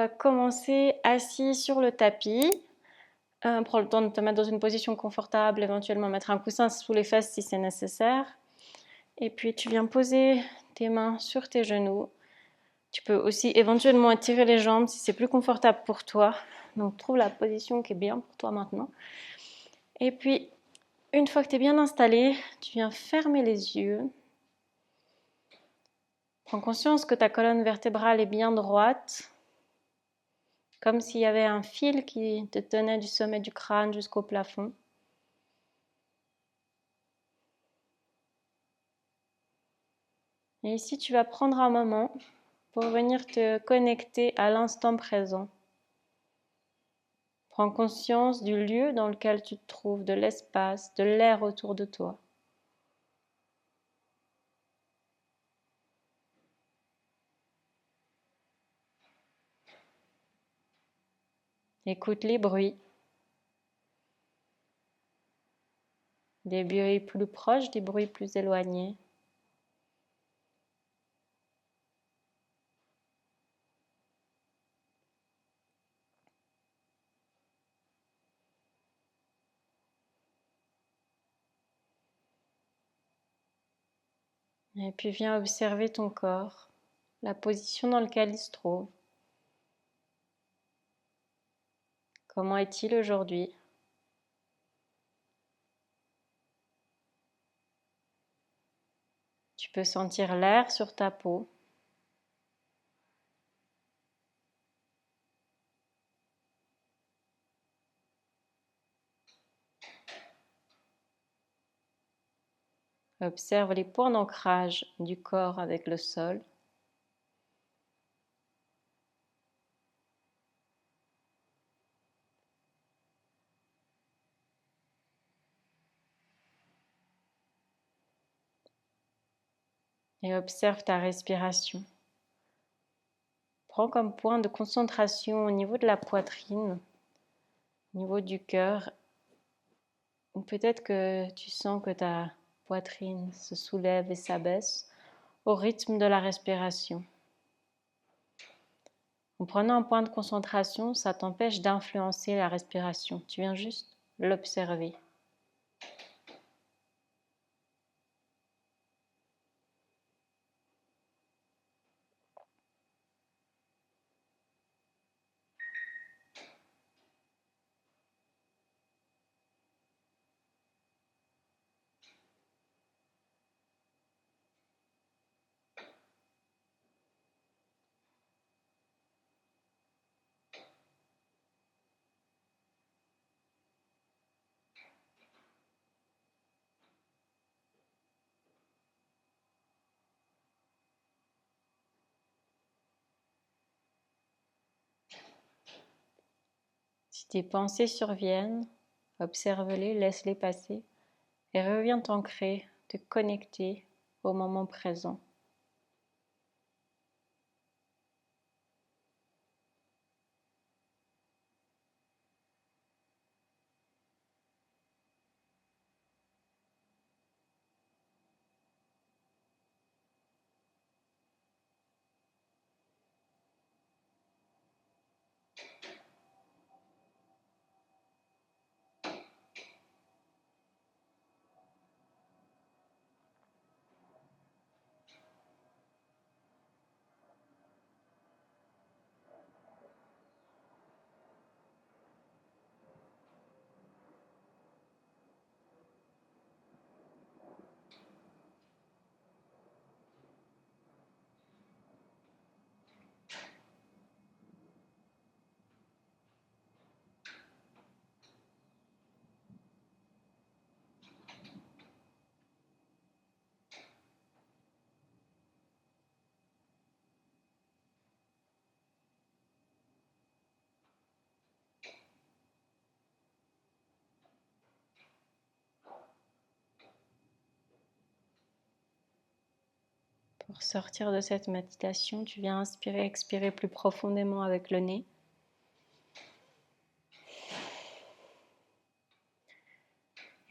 va commencer assis sur le tapis. Prends le temps de te mettre dans une position confortable, éventuellement mettre un coussin sous les fesses si c'est nécessaire. Et puis tu viens poser tes mains sur tes genoux. Tu peux aussi éventuellement étirer les jambes si c'est plus confortable pour toi. Donc trouve la position qui est bien pour toi maintenant. Et puis, une fois que tu es bien installé, tu viens fermer les yeux. Prends conscience que ta colonne vertébrale est bien droite, comme s'il y avait un fil qui te tenait du sommet du crâne jusqu'au plafond. Et ici, tu vas prendre un moment pour venir te connecter à l'instant présent. Prends conscience du lieu dans lequel tu te trouves, de l'espace, de l'air autour de toi. Écoute les bruits, des bruits plus proches, des bruits plus éloignés. Et puis viens observer ton corps, la position dans laquelle il se trouve. Comment est-il aujourd'hui? Tu peux sentir l'air sur ta peau. Observe les points d'ancrage du corps avec le sol. Et observe ta respiration. Prends comme point de concentration au niveau de la poitrine, au niveau du cœur. Peut-être que tu sens que ta poitrine se soulève et s'abaisse au rythme de la respiration. En prenant un point de concentration, ça t'empêche d'influencer la respiration. Tu viens juste l'observer. Si tes pensées surviennent, observe-les, laisse-les passer et reviens t'ancrer, te connecter au moment présent. Pour sortir de cette méditation, tu viens inspirer, expirer plus profondément avec le nez.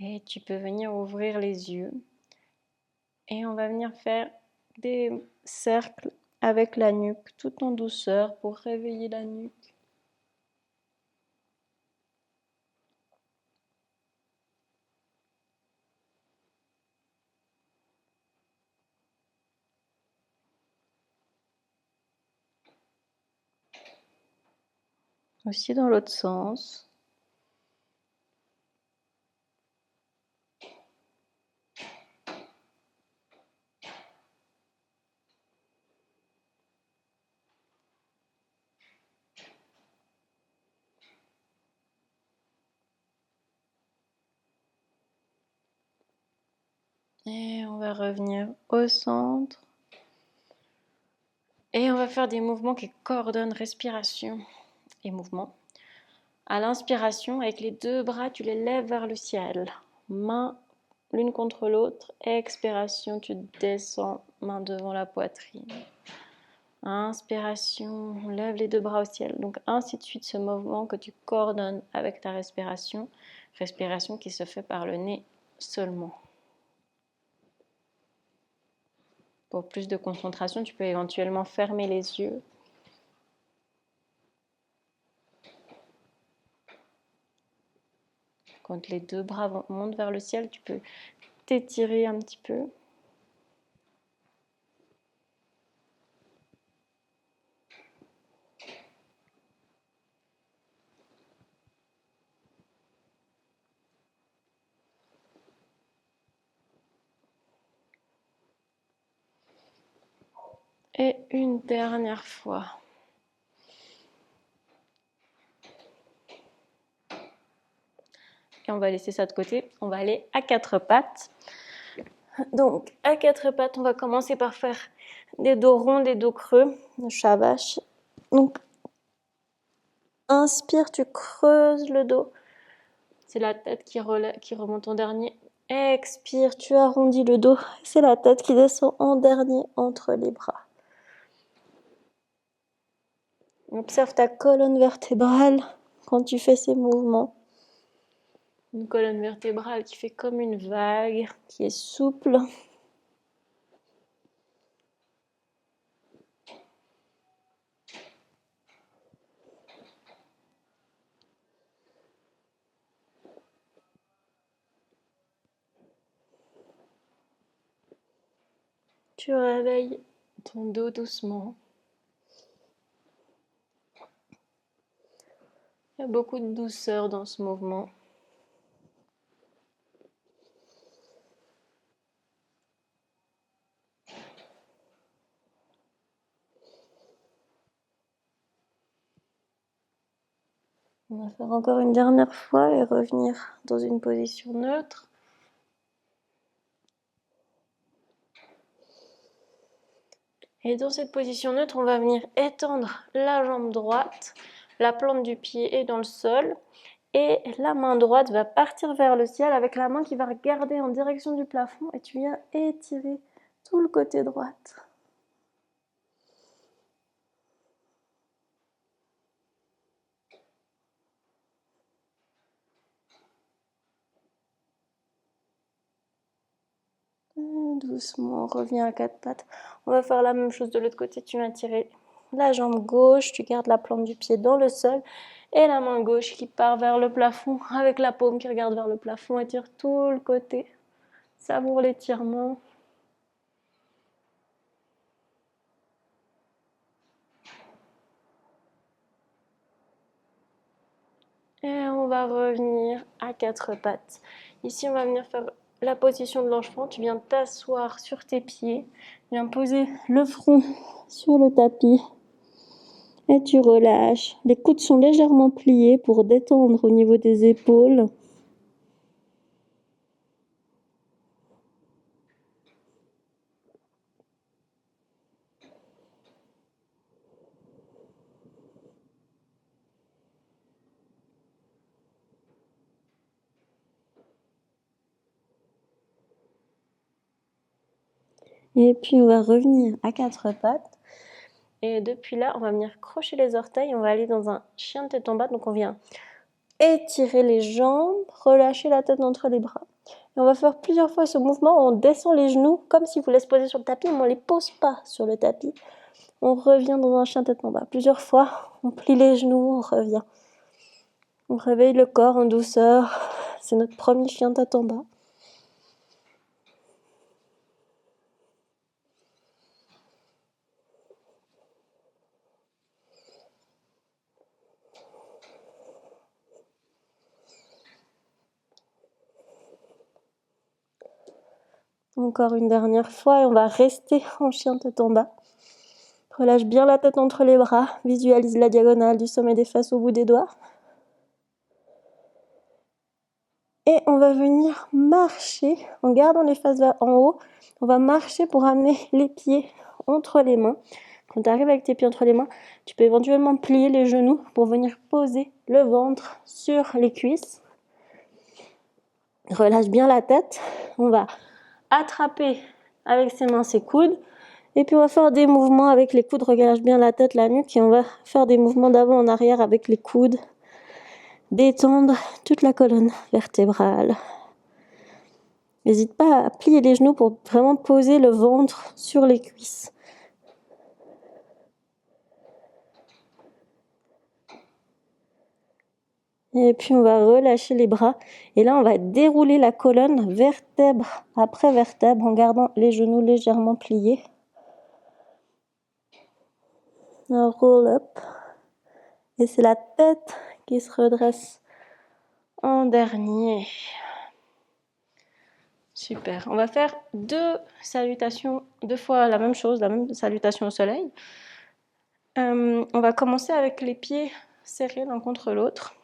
Et tu peux venir ouvrir les yeux. Et on va venir faire des cercles avec la nuque, tout en douceur pour réveiller la nuque. Aussi dans l'autre sens. Et on va revenir au centre. Et on va faire des mouvements qui coordonnent respiration et mouvement. À l'inspiration, avec les deux bras, tu les lèves vers le ciel. Mains l'une contre l'autre. Expiration, tu descends, main devant la poitrine. Inspiration, on lève les deux bras au ciel. Donc ainsi de suite, ce mouvement que tu coordonnes avec ta respiration. Respiration qui se fait par le nez seulement. Pour plus de concentration, tu peux éventuellement fermer les yeux. Quand les deux bras montent vers le ciel, tu peux t'étirer un petit peu. Et une dernière fois. Et on va laisser ça de côté. On va aller à quatre pattes. Donc, à quatre pattes, on va commencer par faire des dos ronds, des dos creux, le shavash. Donc, inspire, tu creuses le dos. C'est la tête qui remonte en dernier. Expire, tu arrondis le dos. C'est la tête qui descend en dernier entre les bras. Observe ta colonne vertébrale quand tu fais ces mouvements. Une colonne vertébrale qui fait comme une vague, qui est souple. Tu réveilles ton dos doucement. Il y a beaucoup de douceur dans ce mouvement. On va faire encore une dernière fois et revenir dans une position neutre. Et dans cette position neutre, on va venir étendre la jambe droite. La plante du pied est dans le sol. Et la main droite va partir vers le ciel avec la main qui va regarder en direction du plafond. Et tu viens étirer tout le côté droit. Doucement, on revient à quatre pattes. On va faire la même chose de l'autre côté. Tu viens tirer la jambe gauche, tu gardes la plante du pied dans le sol et la main gauche qui part vers le plafond avec la paume qui regarde vers le plafond. Étire tout le côté. Savoure l'étirement. Et on va revenir à quatre pattes. Ici, on va venir faire la position de l'enfant. Tu viens t'asseoir sur tes pieds. Tu viens poser le front sur le tapis. Et tu relâches. Les coudes sont légèrement pliés pour détendre au niveau des épaules. Et puis on va revenir à quatre pattes. Et depuis là, on va venir crocher les orteils. On va aller dans un chien de tête en bas. Donc on vient étirer les jambes, relâcher la tête entre les bras. Et on va faire plusieurs fois ce mouvement. On descend les genoux comme si vous voulez se poser sur le tapis, mais on ne les pose pas sur le tapis. On revient dans un chien tête en bas. Plusieurs fois, on plie les genoux, on revient. On réveille le corps en douceur. C'est notre premier chien tête en bas. Encore une dernière fois et on va rester en chien tête en bas. Relâche bien la tête entre les bras. Visualise la diagonale du sommet des fesses au bout des doigts. Et on va venir marcher en gardant les fesses en haut. On va marcher pour amener les pieds entre les mains. Quand tu arrives avec tes pieds entre les mains, tu peux éventuellement plier les genoux pour venir poser le ventre sur les cuisses. Relâche bien la tête. On va attraper avec ses mains ses coudes. Et puis on va faire des mouvements avec les coudes. Relâche bien la tête, la nuque. Et on va faire des mouvements d'avant en arrière avec les coudes. Détendre toute la colonne vertébrale. N'hésite pas à plier les genoux pour vraiment poser le ventre sur les cuisses. Et puis on va relâcher les bras. Et là on va dérouler la colonne vertèbre après vertèbre en gardant les genoux légèrement pliés. Un roll up. Et c'est la tête qui se redresse en dernier. Super. On va faire 2 salutations, 2 fois la même chose, la même salutation au soleil. On va commencer avec les pieds serrés l'un contre l'autre.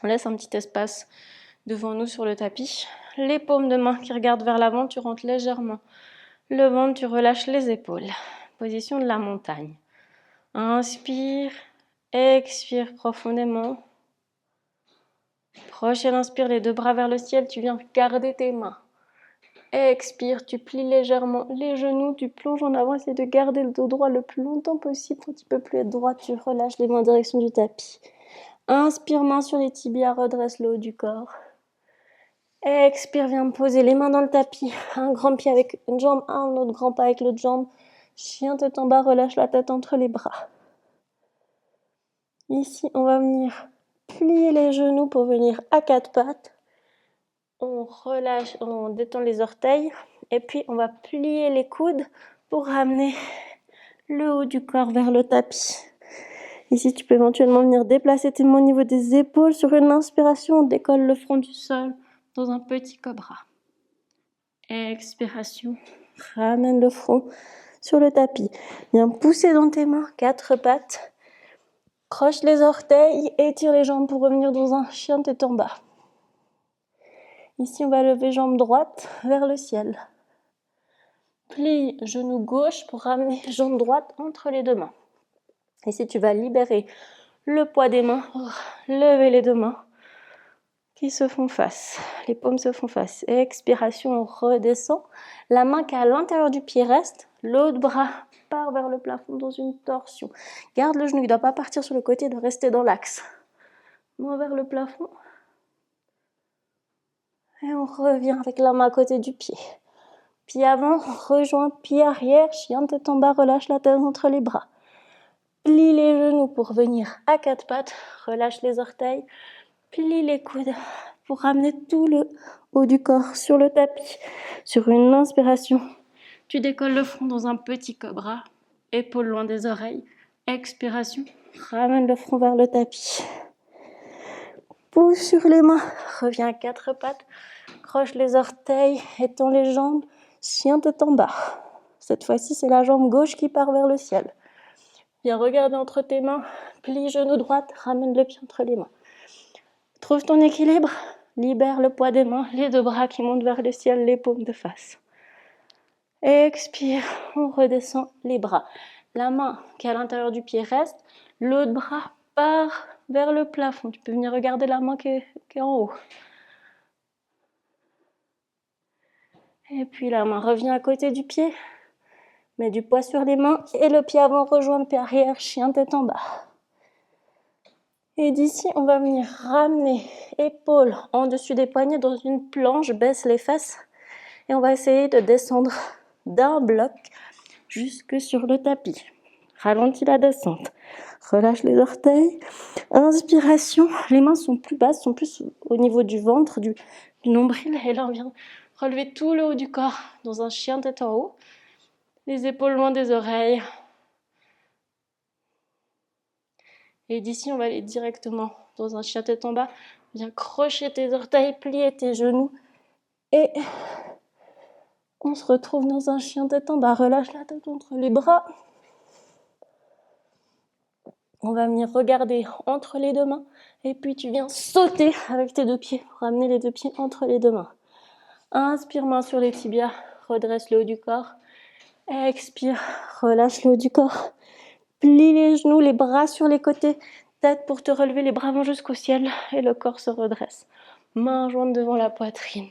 On laisse un petit espace devant nous sur le tapis. Les paumes de main qui regardent vers l'avant, tu rentres légèrement le ventre, tu relâches les épaules. Position de la montagne. Inspire, expire profondément. Prochaine inspire, les 2 bras vers le ciel, tu viens garder tes mains. Expire, tu plies légèrement les genoux, tu plonges en avant, essaie de garder le dos droit le plus longtemps possible. Quand tu ne peux plus être droit, tu relâches les mains en direction du tapis. Inspire, main sur les tibias, redresse le haut du corps. Expire, viens me poser les mains dans le tapis. Un grand pied avec une jambe, un autre grand pas avec l'autre jambe. Chien tête en bas, relâche la tête entre les bras. Ici, on va venir plier les genoux pour venir à 4 pattes. On relâche, on détend les orteils et puis on va plier les coudes pour ramener le haut du corps vers le tapis. Ici, tu peux éventuellement venir déplacer tes mains au niveau des épaules. Sur une inspiration, on décolle le front du sol dans un petit cobra. Expiration, ramène le front sur le tapis. Viens pousser dans tes mains, 4 pattes. Croche les orteils, étire les jambes pour revenir dans un chien tête en bas. Ici, on va lever jambe droite vers le ciel. Plie genou gauche pour ramener jambe droite entre les 2 mains. Ici, tu vas libérer le poids des mains, lever les 2 mains qui se font face. Les paumes se font face. Expiration, on redescend. La main qui est à l'intérieur du pied reste. L'autre bras part vers le plafond dans une torsion. Garde le genou, il ne doit pas partir sur le côté, il doit rester dans l'axe. Main vers le plafond. Et on revient avec la main à côté du pied. Pied avant, rejoint pied arrière, chien tête en bas, relâche la tête entre les bras. Plie les genoux pour venir à 4 pattes, relâche les orteils, plie les coudes pour ramener tout le haut du corps sur le tapis. Sur une inspiration, tu décolles le front dans un petit cobra, épaules loin des oreilles. Expiration, ramène le front vers le tapis. Pousse sur les mains, reviens à 4 pattes, croche les orteils, étends les jambes, chien tête en bas. Cette fois-ci, c'est la jambe gauche qui part vers le ciel. Viens regarder entre tes mains, plie genou droite, ramène le pied entre les mains. Trouve ton équilibre, libère le poids des mains, les 2 bras qui montent vers le ciel, les paumes de face. Expire, on redescend les bras. La main qui est à l'intérieur du pied reste, l'autre bras part vers le plafond. Tu peux venir regarder la main qui est en haut. Et puis la main revient à côté du pied. Mets du poids sur les mains et le pied avant rejoint le pied arrière, chien tête en bas. Et d'ici, on va venir ramener épaules en dessus des poignets dans une planche, baisse les fesses. Et on va essayer de descendre d'un bloc jusque sur le tapis. Ralentis la descente. Relâche les orteils. Inspiration. Les mains sont plus basses, sont plus au niveau du ventre, du nombril. Et là, on vient relever tout le haut du corps dans un chien tête en haut. Les épaules loin des oreilles. Et d'ici, on va aller directement dans un chien tête en bas. Viens crocher tes orteils, plier tes genoux. Et on se retrouve dans un chien tête en bas. Relâche la tête entre les bras. On va venir regarder entre les deux mains. Et puis tu viens sauter avec tes deux pieds pour amener les deux pieds entre les deux mains. Inspire, main sur les tibias. Redresse le haut du corps. Expire, relâche le haut du corps. Plie les genoux, les bras sur les côtés. Tête pour te relever, les bras vont jusqu'au ciel et le corps se redresse. Mains jointes devant la poitrine.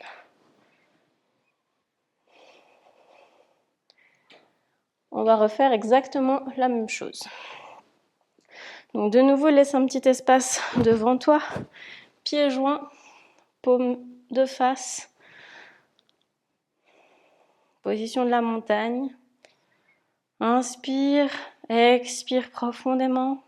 On va refaire exactement la même chose. Donc de nouveau, laisse un petit espace devant toi. Pieds joints, paume de face. Position de la montagne. Inspire, expire profondément.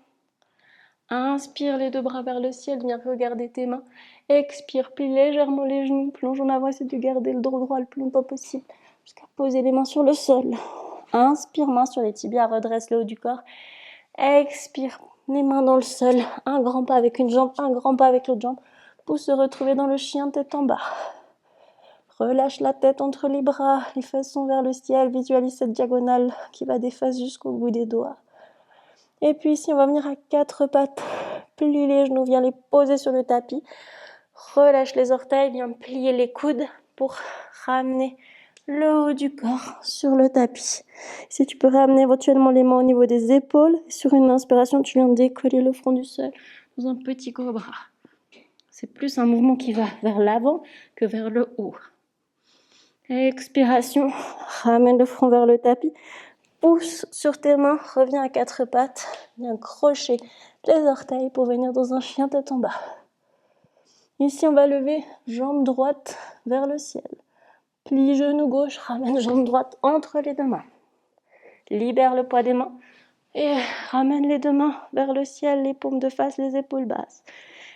Inspire les deux bras vers le ciel, viens regarder tes mains. Expire, plie légèrement les genoux, plonge en avant, essaie de garder le dos droit le plus longtemps possible jusqu'à poser les mains sur le sol. Inspire, main sur les tibias, redresse le haut du corps. Expire, les mains dans le sol, un grand pas avec une jambe, un grand pas avec l'autre jambe pour se retrouver dans le chien tête en bas. Relâche la tête entre les bras, les fesses sont vers le ciel, visualise cette diagonale qui va des fesses jusqu'au bout des doigts. Et puis ici, on va venir à quatre pattes. Plie les genoux, viens les poser sur le tapis. Relâche les orteils, viens plier les coudes pour ramener le haut du corps sur le tapis. Si tu peux ramener éventuellement les mains au niveau des épaules, sur une inspiration, tu viens décoller le front du sol dans un petit cobra. C'est plus un mouvement qui va vers l'avant que vers le haut. Expiration, ramène le front vers le tapis. Pousse sur tes mains, reviens à quatre pattes, viens crocher les orteils pour venir dans un chien tête en bas. Ici, on va lever jambe droite vers le ciel. Plie genou gauche, ramène jambe droite entre les deux mains. Libère le poids des mains et ramène les deux mains vers le ciel, les paumes de face, les épaules basses.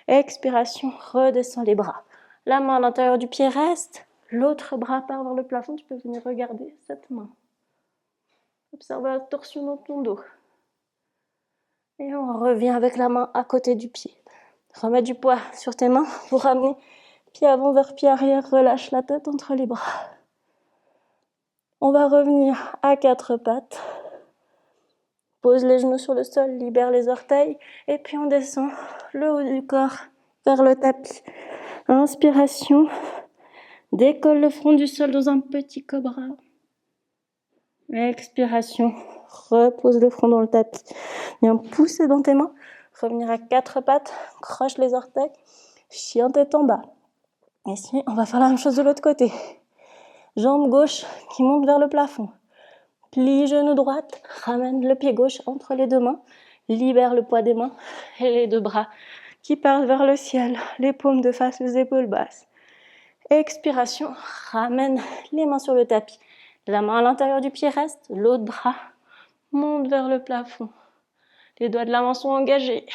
Expiration, redescends les bras. La main à l'intérieur du pied reste, l'autre bras part vers le plafond. Tu peux venir regarder cette main. Observe la torsion dans ton dos. Et on revient avec la main à côté du pied. Remets du poids sur tes mains pour ramener pied avant vers pied arrière. Relâche la tête entre les bras. On va revenir à quatre pattes. Pose les genoux sur le sol, libère les orteils. Et puis on descend le haut du corps vers le tapis. Inspiration. Décolle le front du sol dans un petit cobra. Expiration, repose le front dans le tapis. Viens pousser dans tes mains, revenir à quatre pattes, croche les orteils, chien tête en bas. Ici, on va faire la même chose de l'autre côté. Jambe gauche qui monte vers le plafond. Plie genou droite, ramène le pied gauche entre les deux mains, libère le poids des mains et les deux bras qui partent vers le ciel, les paumes de face, les épaules basses. Expiration, ramène les mains sur le tapis. La main à l'intérieur du pied reste, l'autre bras monte vers le plafond. Les doigts de la main sont engagés.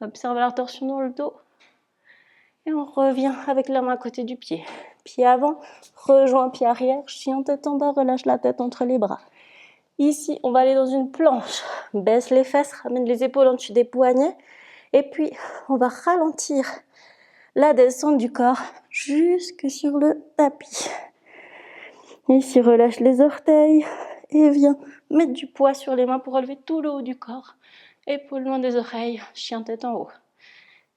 Observe la torsion dans le dos. Et on revient avec la main à côté du pied. Pied avant, rejoins pied arrière, chien tête en bas, relâche la tête entre les bras. Ici, on va aller dans une planche. Baisse les fesses, ramène les épaules en dessus des poignets. Et puis, on va ralentir la descente du corps jusque sur le tapis. Ici, relâche les orteils et viens mettre du poids sur les mains pour relever tout le haut du corps. Épaules loin des oreilles, chien tête en haut.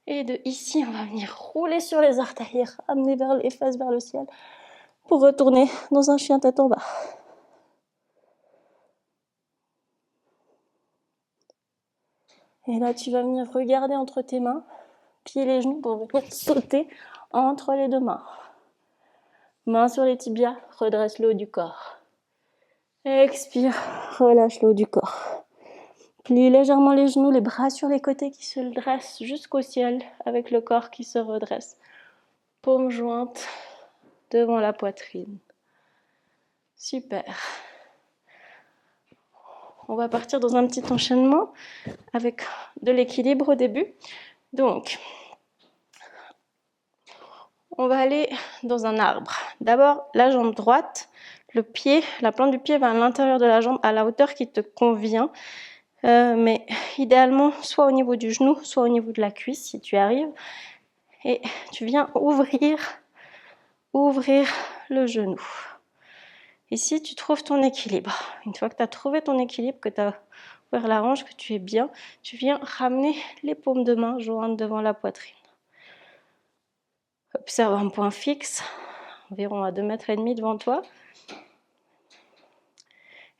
Et de ici, on va venir rouler sur les orteils, ramener vers les fesses vers le ciel pour retourner dans un chien tête en bas. Et là, tu vas venir regarder entre tes mains, plier les genoux pour venir sauter entre les deux mains. Main sur les tibias, redresse le haut du corps. Expire, relâche le haut du corps. Plie légèrement les genoux, les bras sur les côtés qui se dressent jusqu'au ciel avec le corps qui se redresse. Paumes jointes devant la poitrine. Super. on va partir dans un petit enchaînement avec de l'équilibre au début. Donc, on va aller dans un arbre. D'abord, la jambe droite, le pied, la plante du pied va à l'intérieur de la jambe à la hauteur qui te convient. Mais idéalement, soit au niveau du genou, soit au niveau de la cuisse si tu arrives. Et tu viens ouvrir le genou. Ici, tu trouves ton équilibre. Une fois que tu as trouvé ton équilibre, que tu as ouvert la hanche, que tu es bien, tu viens ramener les paumes de main jointes devant la poitrine. Observe un point fixe, environ à 2,5 m devant toi.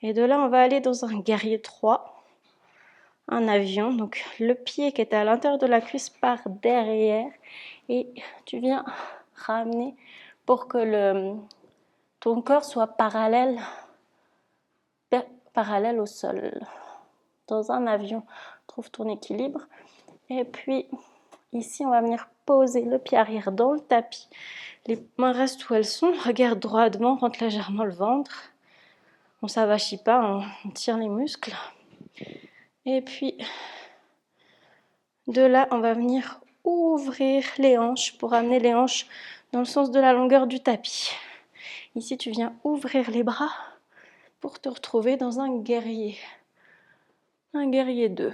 Et de là, on va aller dans un guerrier 3, un avion. Donc, le pied qui est à l'intérieur de la cuisse part derrière et tu viens ramener pour que ton corps soit parallèle au sol. Dans un avion, trouve ton équilibre. Et puis, ici, on va venir poser le pied arrière dans le tapis. Les mains restent où elles sont. Regarde droit devant, rentre légèrement le ventre. On ne s'avachit pas, on tire les muscles. Et puis, de là, on va venir ouvrir les hanches pour amener les hanches dans le sens de la longueur du tapis. Ici, tu viens ouvrir les bras pour te retrouver dans un guerrier. Un guerrier 2.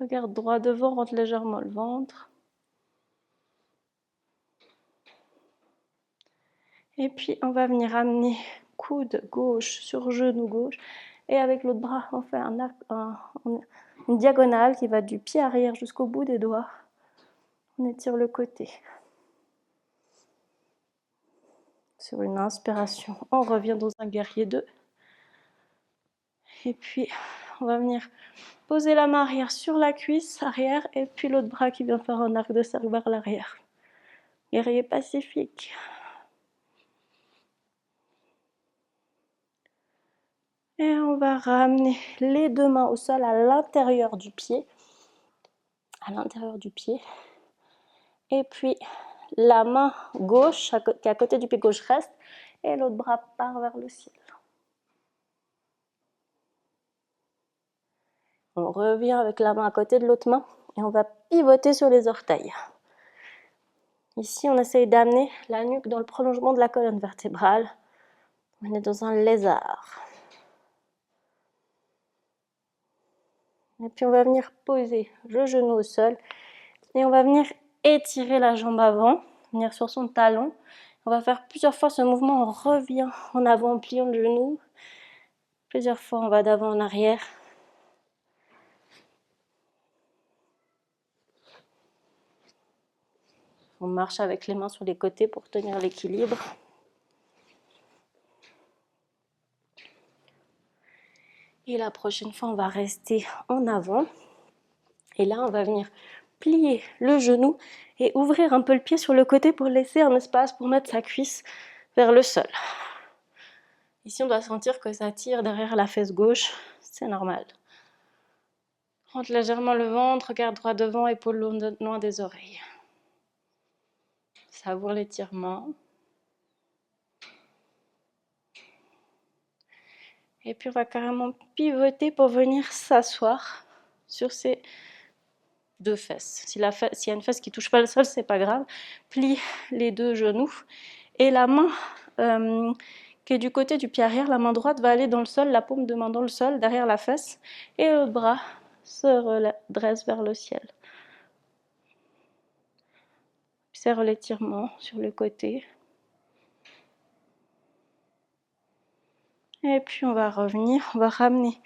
Regarde droit devant, rentre légèrement le ventre. Et puis, on va venir amener coude gauche sur genou gauche. Et avec l'autre bras, on fait une diagonale qui va du pied arrière jusqu'au bout des doigts. On étire le côté. Sur une inspiration, on revient dans un guerrier 2. Et puis, on va venir poser la main arrière sur la cuisse arrière et puis l'autre bras qui vient faire un arc de cercle vers l'arrière. Guerrier pacifique. Et on va ramener les deux mains au sol à l'intérieur du pied. À l'intérieur du pied. Et puis, la main gauche qui est à côté du pied gauche reste et l'autre bras part vers le ciel. On revient avec la main à côté de l'autre main et on va pivoter sur les orteils. Ici, on essaye d'amener la nuque dans le prolongement de la colonne vertébrale. On est dans un lézard. Et puis, on va venir poser le genou au sol et on va venir étirer la jambe avant, venir sur son talon. On va faire plusieurs fois ce mouvement. On revient en avant en pliant le genou. Plusieurs fois, on va d'avant en arrière. On marche avec les mains sur les côtés pour tenir l'équilibre. Et la prochaine fois, on va rester en avant. Et là, on va venir plier le genou et ouvrir un peu le pied sur le côté pour laisser un espace pour mettre sa cuisse vers le sol. Ici, on doit sentir que ça tire derrière la fesse gauche. C'est normal. Rentre légèrement le ventre, regarde droit devant, épaules loin des oreilles. Savoure l'étirement. Et puis on va carrément pivoter pour venir s'asseoir sur ces deux fesses. S'il y a une fesse qui ne touche pas le sol, c'est pas grave. Plie les deux genoux. Et la main qui est du côté du pied arrière, la main droite va aller dans le sol, la paume de main dans le sol, derrière la fesse. Et le bras se redresse vers le ciel. Observe l'étirement sur le côté. Et puis on va revenir, on va ramener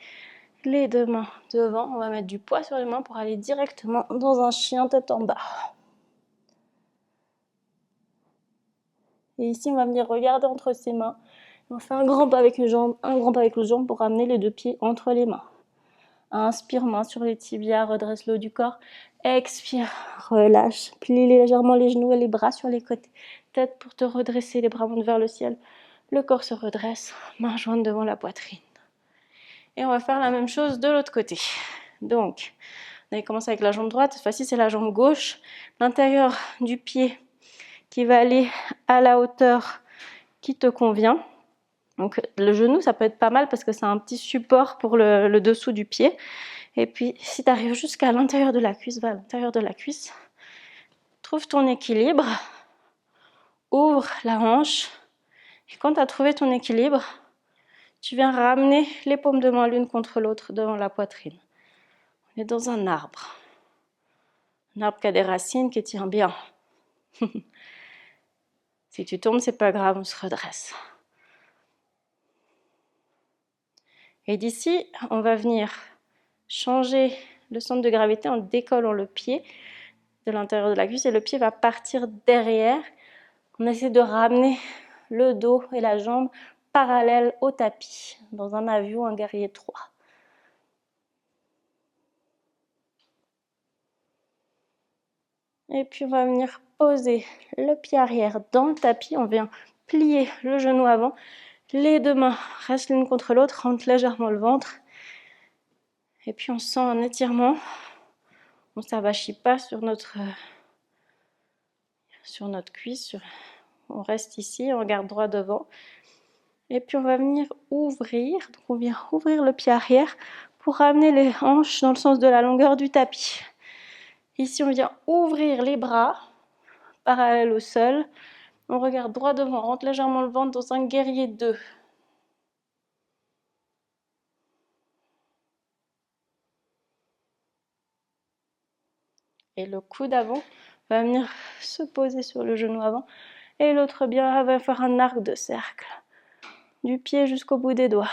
les deux mains devant, on va mettre du poids sur les mains pour aller directement dans un chien tête en bas. Et ici on va venir regarder entre ses mains. On fait un grand pas avec une jambe, un grand pas avec l'autre jambe pour ramener les deux pieds entre les mains. Inspire, main sur les tibias, redresse le haut du corps. Expire, relâche, plie légèrement les genoux et les bras sur les côtés. Tête pour te redresser, les bras montent vers le ciel. Le corps se redresse, mains jointes devant la poitrine. Et on va faire la même chose de l'autre côté. Donc, on avait commencé avec la jambe droite, cette fois-ci c'est la jambe gauche. L'intérieur du pied qui va aller à la hauteur qui te convient. Donc le genou, ça peut être pas mal parce que c'est un petit support pour le dessous du pied. Et puis si tu arrives jusqu'à l'intérieur de la cuisse, va à l'intérieur de la cuisse. Trouve ton équilibre. Ouvre la hanche. Et quand tu as trouvé ton équilibre, tu viens ramener les paumes de main l'une contre l'autre devant la poitrine. On est dans un arbre. Un arbre qui a des racines qui tirent bien. Si tu tombes, c'est pas grave, on se redresse. Et d'ici, on va venir changer le centre de gravité en décollant le pied de l'intérieur de la cuisse et le pied va partir derrière. On essaie de ramener le dos et la jambe parallèles au tapis, dans un avion, un guerrier 3. Et puis on va venir poser le pied arrière dans le tapis, on vient plier le genou avant, les deux mains restent l'une contre l'autre, rentre légèrement le ventre. Et puis on sent un étirement, on ne s'avachit pas sur notre cuisse, on reste ici, on regarde droit devant. Et puis on va venir ouvrir, donc on vient ouvrir le pied arrière pour ramener les hanches dans le sens de la longueur du tapis. Ici on vient ouvrir les bras, parallèles au sol. On regarde droit devant, on rentre légèrement le ventre dans un guerrier 2. Et le coude avant va venir se poser sur le genou avant. Et l'autre bien va faire un arc de cercle. Du pied jusqu'au bout des doigts.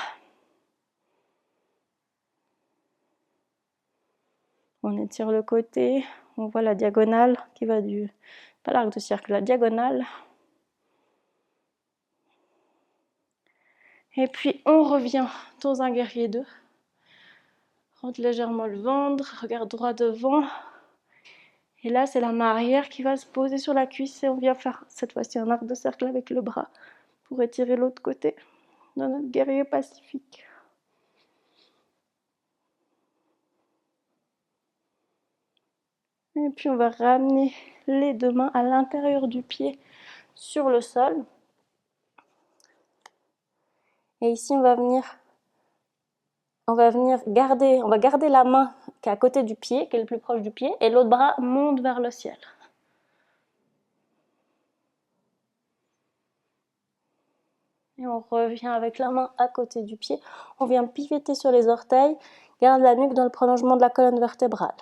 On étire le côté. On voit la diagonale qui va du... Pas l'arc de cercle, la diagonale. Et puis on revient dans un guerrier 2. Rentre légèrement le ventre, regarde droit devant. Et là, c'est la main arrière qui va se poser sur la cuisse et on vient faire cette fois-ci un arc de cercle avec le bras pour étirer l'autre côté dans notre guerrier pacifique. Et puis on va ramener les deux mains à l'intérieur du pied sur le sol. Et ici, on va garder la main qui est à côté du pied, qui est le plus proche du pied, et l'autre bras monte vers le ciel. Et on revient avec la main à côté du pied. On vient pivoter sur les orteils. Garde la nuque dans le prolongement de la colonne vertébrale.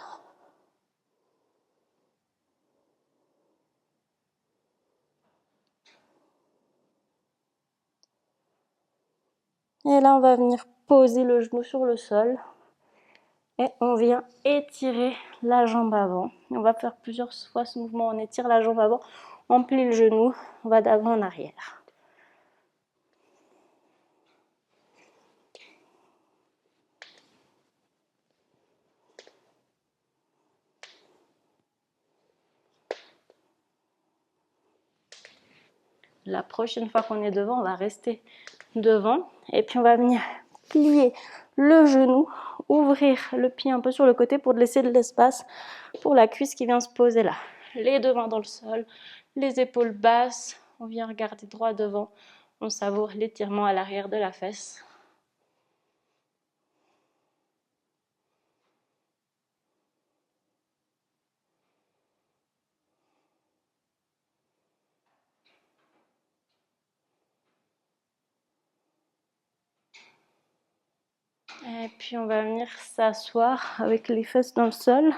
Et là, on va venir poser le genou sur le sol. Et on vient étirer la jambe avant. On va faire plusieurs fois ce mouvement. On étire la jambe avant, on plie le genou, on va d'avant en arrière. La prochaine fois qu'on est devant, on va rester devant. Et puis on va venir plier le genou, ouvrir le pied un peu sur le côté pour laisser de l'espace pour la cuisse qui vient se poser là. Les deux mains dans le sol, les épaules basses. On vient regarder droit devant. On savoure l'étirement à l'arrière de la fesse. Et puis on va venir s'asseoir avec les fesses dans le sol.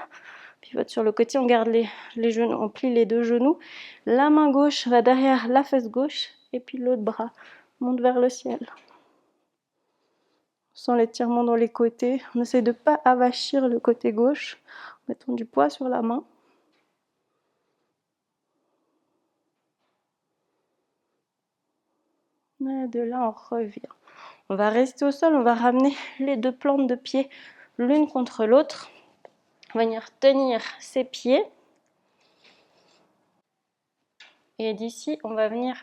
Pivote sur le côté, on garde les genoux, on plie les deux genoux. La main gauche va derrière la fesse gauche et puis l'autre bras monte vers le ciel. On sent l'étirement dans les côtés. On essaie de ne pas avachir le côté gauche en mettant du poids sur la main. Et de là, on revient. On va rester au sol, on va ramener les deux plantes de pied l'une contre l'autre. On va venir tenir ses pieds. Et d'ici, on va venir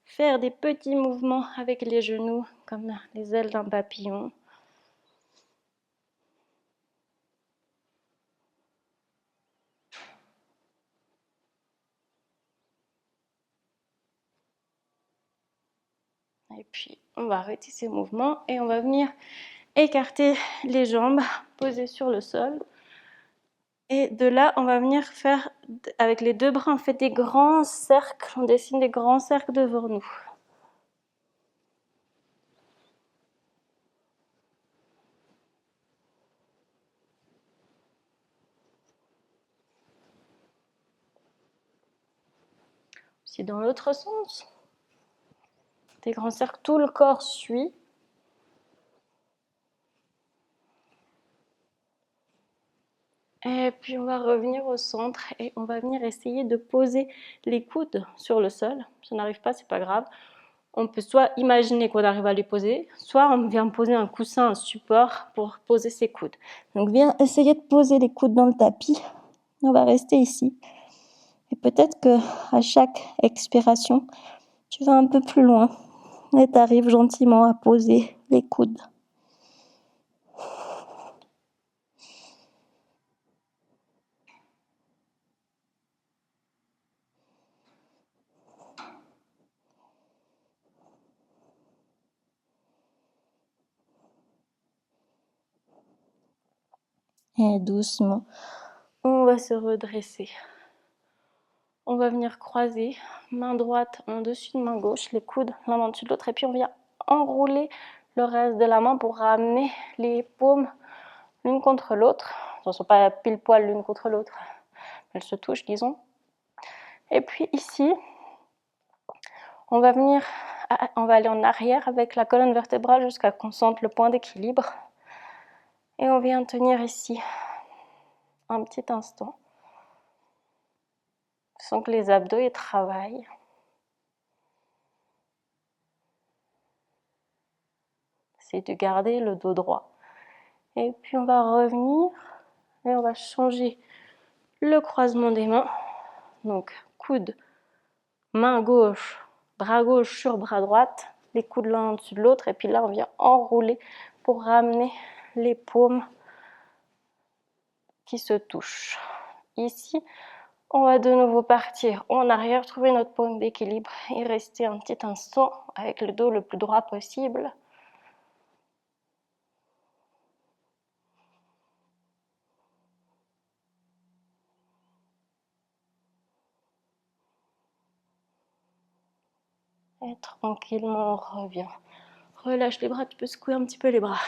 faire des petits mouvements avec les genoux, comme les ailes d'un papillon. Et puis, on va arrêter ces mouvements et on va venir écarter les jambes, poser sur le sol. Et de là, on va venir faire, avec les deux bras, on fait des grands cercles, on dessine des grands cercles devant nous. C'est dans l'autre sens. Des grands cercles, tout le corps suit. Et puis on va revenir au centre et on va venir essayer de poser les coudes sur le sol. Si on n'arrive pas, c'est pas grave. On peut soit imaginer qu'on arrive à les poser, soit on vient poser un coussin, un support pour poser ses coudes. Donc viens essayer de poser les coudes dans le tapis. On va rester ici. Et peut-être que à chaque expiration, tu vas un peu plus loin et tu arrives gentiment à poser les coudes. Et doucement, on va se redresser. On va venir croiser, main droite en dessus de main gauche, les coudes l'un en dessus de l'autre, et puis on vient enrouler le reste de la main pour ramener les paumes l'une contre l'autre. Elles ne sont pas pile poil l'une contre l'autre, elles se touchent, disons. Et puis ici, on va aller en arrière avec la colonne vertébrale jusqu'à qu'on sente le point d'équilibre. Et on vient tenir ici un petit instant. Sans que les abdos y travaillent. C'est de garder le dos droit. Et puis on va revenir et on va changer le croisement des mains. Donc coude, main gauche, bras gauche sur bras droite, les coudes l'un au-dessus de l'autre. Et puis là on vient enrouler pour ramener les paumes qui se touchent. Ici, on va de nouveau partir en arrière, trouver notre point d'équilibre et rester un petit instant avec le dos le plus droit possible. Et tranquillement, on revient. Relâche les bras, tu peux secouer un petit peu les bras.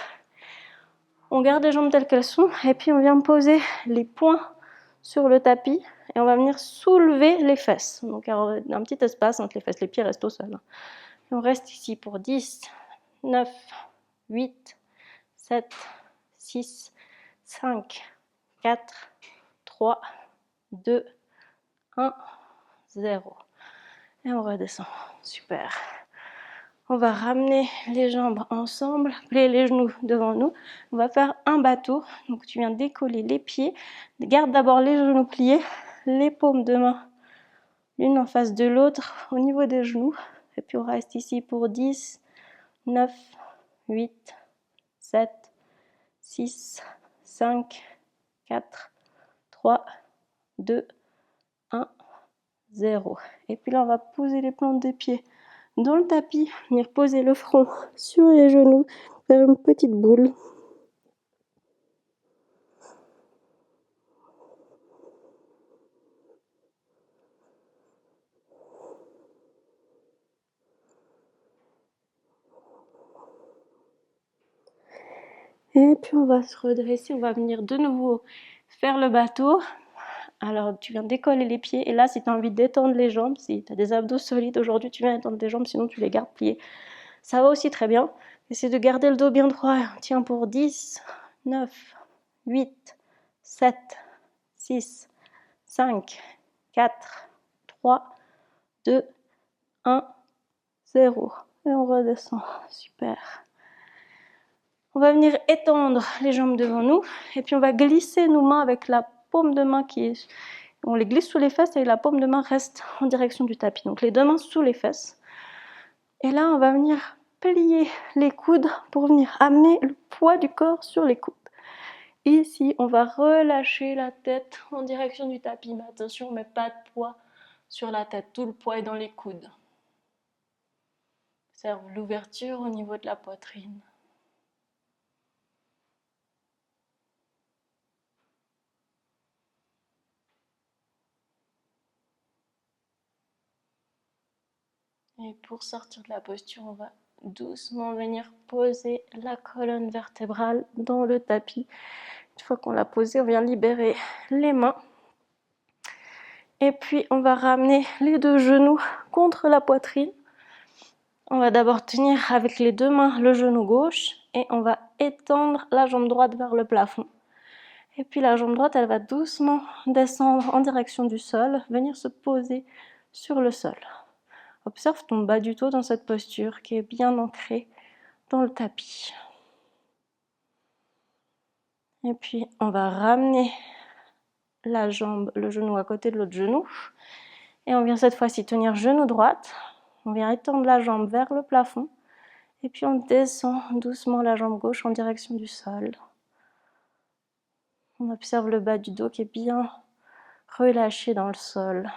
On garde les jambes telles qu'elles sont et puis on vient poser les poings sur le tapis et on va venir soulever les fesses. Donc un petit espace entre les fesses, les pieds restent au sol. Et on reste ici pour 10, 9, 8, 7, 6, 5, 4, 3, 2, 1, 0. Et on redescend. Super. On va ramener les jambes ensemble, plier les genoux devant nous. On va faire un bateau. Donc tu viens décoller les pieds. Garde d'abord les genoux pliés, les paumes de main l'une en face de l'autre au niveau des genoux. Et puis on reste ici pour 10, 9, 8, 7, 6, 5, 4, 3, 2, 1, 0. Et puis là on va poser les plantes des pieds dans le tapis, venir poser le front sur les genoux, faire une petite boule. Et puis on va se redresser, on va venir de nouveau faire le bateau. Alors tu viens décoller les pieds et là si tu as envie d'étendre les jambes, si tu as des abdos solides aujourd'hui, tu viens étendre les jambes, sinon tu les gardes pliées. Ça va aussi très bien. Essaye de garder le dos bien droit. Tiens pour 10, 9, 8, 7, 6, 5, 4, 3, 2, 1, 0. Et on redescend. Super. On va venir étendre les jambes devant nous et puis on va glisser nos mains avec la paume de main on les glisse sous les fesses et la paume de main reste en direction du tapis. Donc les deux mains sous les fesses. Et là, on va venir plier les coudes pour venir amener le poids du corps sur les coudes. Ici, on va relâcher la tête en direction du tapis. Mais attention, on ne met pas de poids sur la tête. Tout le poids est dans les coudes. Observe l'ouverture au niveau de la poitrine. Et pour sortir de la posture, on va doucement venir poser la colonne vertébrale dans le tapis. Une fois qu'on l'a posée, on vient libérer les mains. Et puis, on va ramener les deux genoux contre la poitrine. On va d'abord tenir avec les deux mains le genou gauche et on va étendre la jambe droite vers le plafond. Et puis la jambe droite, elle va doucement descendre en direction du sol, venir se poser sur le sol. Observe ton bas du dos dans cette posture qui est bien ancrée dans le tapis. Et puis on va ramener la jambe, le genou à côté de l'autre genou. Et on vient cette fois-ci tenir genou droite. On vient étendre la jambe vers le plafond. Et puis on descend doucement la jambe gauche en direction du sol. On observe le bas du dos qui est bien relâché dans le sol.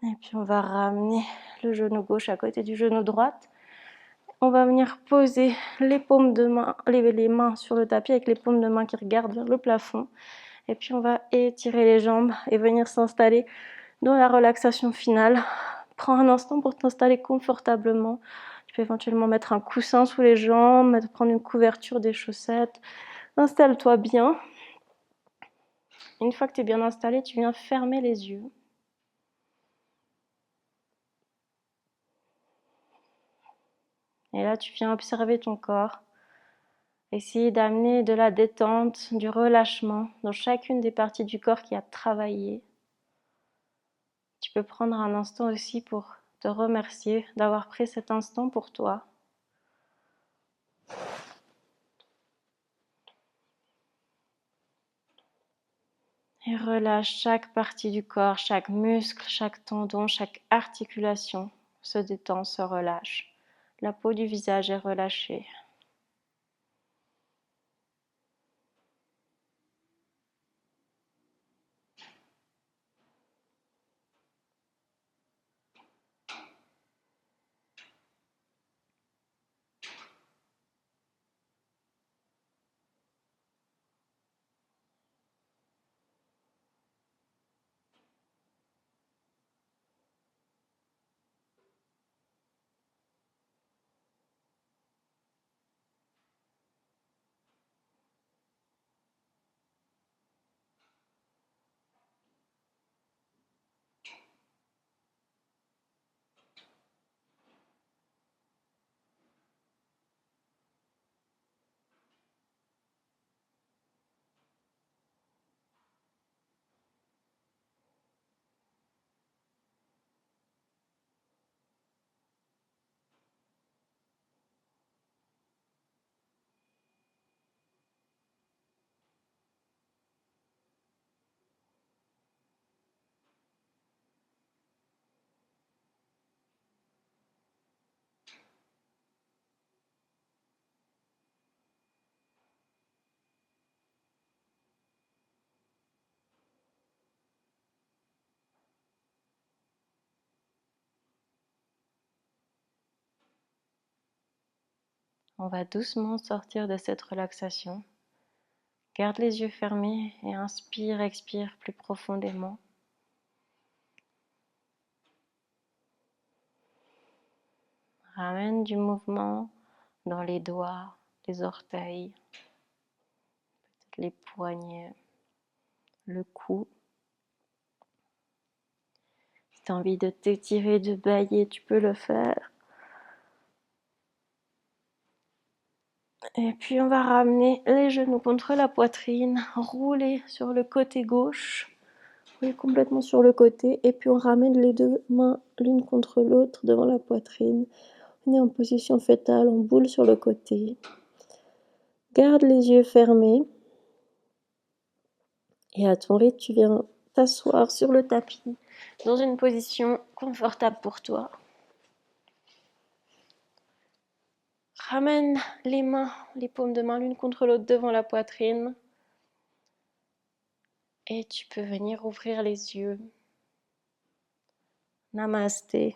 Et puis on va ramener le genou gauche à côté du genou droite. On va venir poser les paumes de main, les mains sur le tapis avec les paumes de main qui regardent vers le plafond. Et puis on va étirer les jambes et venir s'installer dans la relaxation finale. Prends un instant pour t'installer confortablement. Tu peux éventuellement mettre un coussin sous les jambes, prendre une couverture des chaussettes. Installe-toi bien. Une fois que tu es bien installé, tu viens fermer les yeux. Et là, tu viens observer ton corps. Essayer d'amener de la détente, du relâchement dans chacune des parties du corps qui a travaillé. Tu peux prendre un instant aussi pour te remercier d'avoir pris cet instant pour toi. Et relâche chaque partie du corps, chaque muscle, chaque tendon, chaque articulation se détend, se relâche. La peau du visage est relâchée. On va doucement sortir de cette relaxation. Garde les yeux fermés et inspire, expire plus profondément. Ramène du mouvement dans les doigts, les orteils, peut-être les poignets, le cou. Si tu as envie de t'étirer, de bâiller, tu peux le faire. Et puis on va ramener les genoux contre la poitrine, rouler sur le côté gauche, rouler complètement sur le côté, et puis on ramène les deux mains l'une contre l'autre devant la poitrine. On est en position fétale, on boule sur le côté. Garde les yeux fermés. Et à ton rythme, tu viens t'asseoir sur le tapis dans une position confortable pour toi. Ramène les mains, les paumes de main l'une contre l'autre devant la poitrine. Et tu peux venir ouvrir les yeux. Namasté.